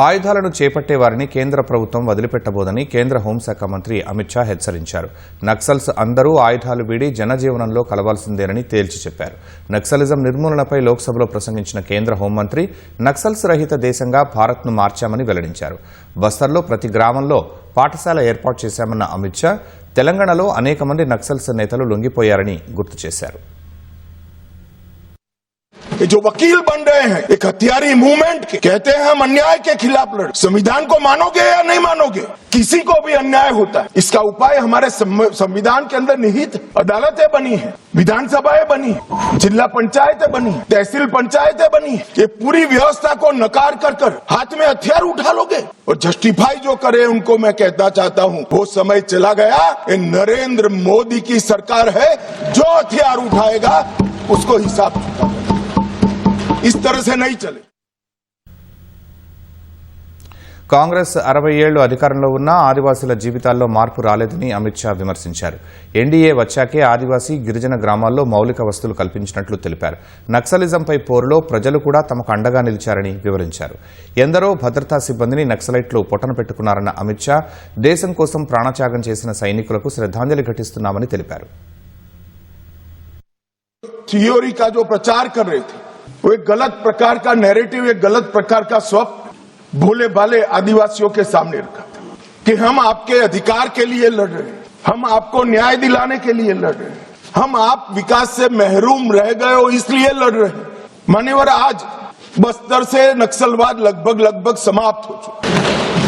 ఆయుధాలను చేపట్టే వారిని కేంద్ర ప్రభుత్వం వదిలిపెట్టబోదని కేంద్ర హోంశాఖ మంత్రి అమిత్ షా హెచ్చరించారు. నక్సల్స్ అందరూ ఆయుధాలు వీడి జనజీవనంలో కలవాల్సిందేనని తేల్చి చెప్పారు. నక్సలిజం నిర్మూలనపై లోక్సభలో ప్రసంగించిన కేంద్ర హోంమంత్రి నక్సల్స్ రహిత దేశంగా భారత్ను మార్చామని వెల్లడించారు. బస్తర్లో ప్రతి గ్రామంలో పాఠశాల ఏర్పాటు చేశామన్న అమిత్ షా తెలంగాణలో అనేక మంది నక్సల్స్ నేతలు లొంగిపోయారని గుర్తు చేశారు. जो वकील बन रहे हैं एक हथियारी मूवमेंट के, कहते हैं हम अन्याय के खिलाफ लड़, संविधान को मानोगे या नहीं मानोगे? किसी को भी अन्याय होता है, इसका उपाय हमारे संविधान के अंदर निहित अदालतें बनी है, विधानसभाएं बनी है, जिला पंचायतें बनी है, तहसील पंचायतें बनी है. ये पूरी व्यवस्था को नकार कर हाथ में हथियार उठा लोगे और जस्टिफाई जो करे उनको मैं कहना चाहता हूँ वो समय चला गया. ये नरेंद्र मोदी की सरकार है, जो हथियार उठाएगा उसको हिसाब चुकाएगा. इस तरह से नहीं चले. కాంగ్రెస్ 60 ఏళ్లు అధికారంలో ఉన్నా ఆదివాసీల జీవితాల్లో మార్పు రాలేదని అమిత్ షా విమర్శించారు. ఎన్డీఏ వచ్చాకే ఆదివాసీ గిరిజన గ్రామాల్లో మౌలిక వసతులు కల్పించినట్లు తెలిపారు. నక్సలిజంపై పోరులో ప్రజలు కూడా తమకు అండగా నిలిచారని వివరించారు. ఎందరో భద్రతా సిబ్బందిని నక్సలైట్లు పొట్టన పెట్టుకున్నారన్న అమిత్ షా దేశం కోసం ప్రాణత్యాగం చేసిన సైనికులకు శ్రద్ధాంజలి ఘటిస్తున్నామని తెలిపారు. थियोरी का जो प्रचार कर रहे थे वो एक गलत प्रकार का नैरेटिव, एक गलत प्रकार का स्वप्न भोले भाले आदिवासियों के सामने रखा था कि हम आपके अधिकार के लिए लड़ रहे हैं, हम आपको न्याय दिलाने के लिए लड़ रहे हैं, हम आप विकास से महरूम रह गए हो इसलिए लड़ रहे हैं. मान्यवर, आज बस्तर से नक्सलवाद लगभग समाप्त हो चुका.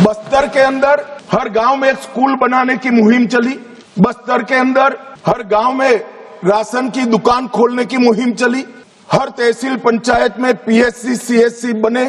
बस्तर के अंदर हर गांव में एक स्कूल बनाने की मुहिम चली. बस्तर के अंदर हर गांव में राशन की दुकान खोलने की मुहिम चली. हर तहसील पंचायत में पीएससी सीएससी बने,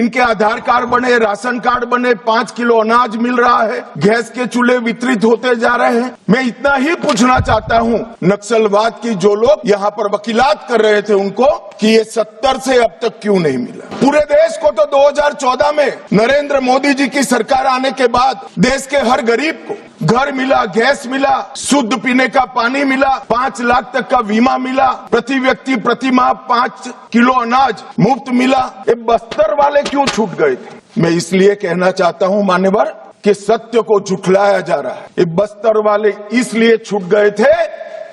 इनके आधार कार्ड बने, राशन कार्ड बने, 5 किलो अनाज मिल रहा है, गैस के चूल्हे वितरित होते जा रहे हैं. मैं इतना ही पूछना चाहता हूं नक्सलवाद की जो लोग यहाँ पर वकीलात कर रहे थे उनको कि ये 70 से अब तक क्यों नहीं मिला. पूरे देश को तो 2014 में नरेंद्र मोदी जी की सरकार आने के बाद देश के हर गरीब को घर मिला, गैस मिला, शुद्ध पीने का पानी मिला, 5 लाख तक का बीमा मिला, प्रति व्यक्ति प्रति माह 5 किलो अनाज मुफ्त मिला. ये बस्तर वाले क्यों छूट गए थे? मैं इसलिए कहना चाहता हूं मान्यवर कि सत्य को झुठलाया जा रहा है. ये बस्तर वाले इसलिए छूट गए थे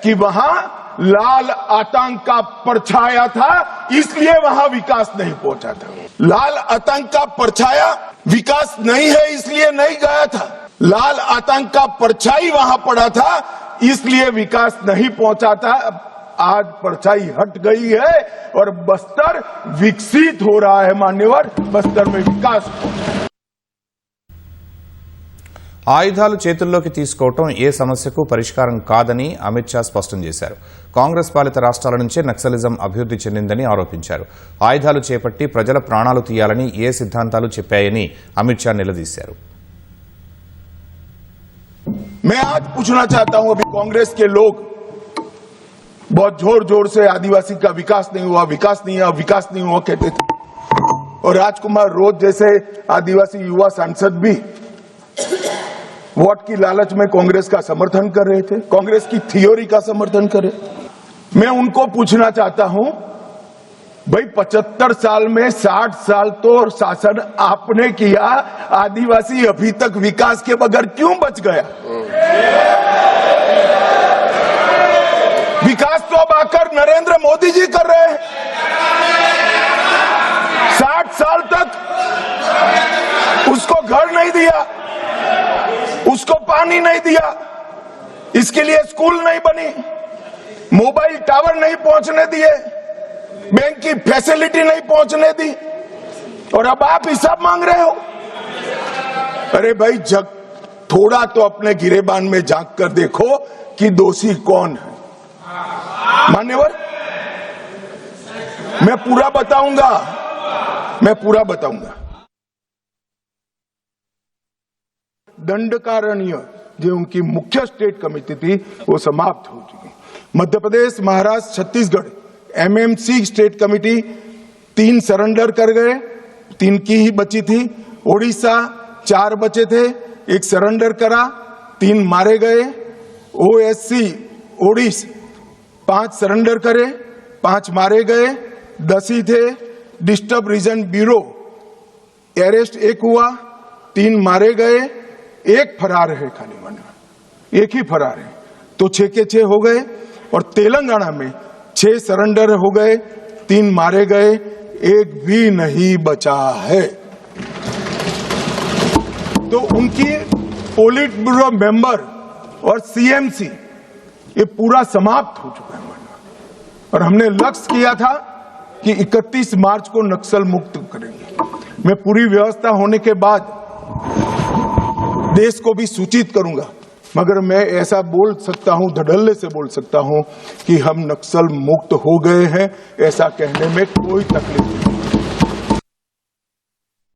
कि वहां लाल आतंक का परछाया था, इसलिए वहां विकास नहीं पहुंचा था. लाल आतंक का परछाया विकास नहीं है इसलिए नहीं गया था. लाल आतंक का परछाई वहां पड़ा था इसलिए विकास नहीं पहुंचा था. आज परछाई हट गई है और बस्तर विकसित हो रहा है. मान्यवर, बस्तर में विकास. ఆయుధాలు చేతుల్లోకి తీసుకోవడం ఏ సమస్యకు పరిష్కారం కాదని అమిత్ షా స్పష్టం చేశారు. కాంగ్రెస్ పాలిత రాష్ట్రాల నుంచే నక్సలిజం అభివృద్ధి చెందిందని ఆరోపించారు. ఆయుధాలు చేపట్టి ప్రజల ప్రాణాలు తీయాలని ఏ సిద్ధాంతాలు చెప్పాయని అమిత్ షా నిలదీశారు. मैं आज पूछना चाहता हूं, अभी कांग्रेस के लोग बहुत जोर जोर से आदिवासी का विकास नहीं हुआ, विकास नहीं हुआ, विकास नहीं हुआ कहते थे. और राजकुमार रोज जैसे आदिवासी युवा सांसद भी वोट की लालच में कांग्रेस का समर्थन कर रहे थे, कांग्रेस की थियोरी का समर्थन कर रहे. मैं उनको पूछना चाहता हूं, भाई 75 साल में 60 साल तो शासन आपने किया, आदिवासी अभी तक विकास के बगैर क्यों बच गया? विकास तो अब आकर नरेंद्र मोदी जी कर रहे हैं. 60 साल तक उसको घर नहीं दिया, उसको पानी नहीं दिया, इसके लिए स्कूल नहीं बनी, मोबाइल टावर नहीं पहुंचने दिए, बैंक की फैसिलिटी नहीं पहुंचने दी, और अब आप हिसाब मांग रहे हो. अरे भाई, जग थोड़ा तो अपने गिरेबान में झांक कर देखो कि दोषी कौन है. मान्यवर, मैं पूरा बताऊंगा. दंडकारण्य जो उनकी मुख्य स्टेट कमेटी थी वो समाप्त हो चुकी. Madhya Pradesh, Maharashtra, Chhattisgarh MMC state committee 3 surrender कर गए, 3 की ही बची थी. ओडिशा 4 बचे थे, 1 सरेंडर करा, 3 मारे गए. ओएससी ओडिशा 5 सरेंडर करे, 5 मारे गए, 10 ही थे. डिस्टर्ब रीजन ब्यूरो अरेस्ट एक हुआ, 3 मारे गए, 1 फरार है खाली मन, 1 ही फरार है, तो 6 के 6 हो गए। और तेलंगाना में 6 सरेंडर हो गए, 3 मारे गए, 1 भी नहीं बचा है। तो उनकी पोलिट ब्यूरो मेंबर और सीएमसी ये पूरा समाप्त हो चुका है। और हमने लक्ष्य किया था कि 31 मार्च को नक्सल मुक्त करेंगे। मैं पूरी व्यवस्था होने के बाद देश को भी सूचित करूंगा, मगर मैं ऐसा बोल सकता हूं, धड़ल्ले से बोल सकता हूं कि हम नक्सल मुक्त हो गए हैं, ऐसा कहने में कोई तकलीफ नहीं।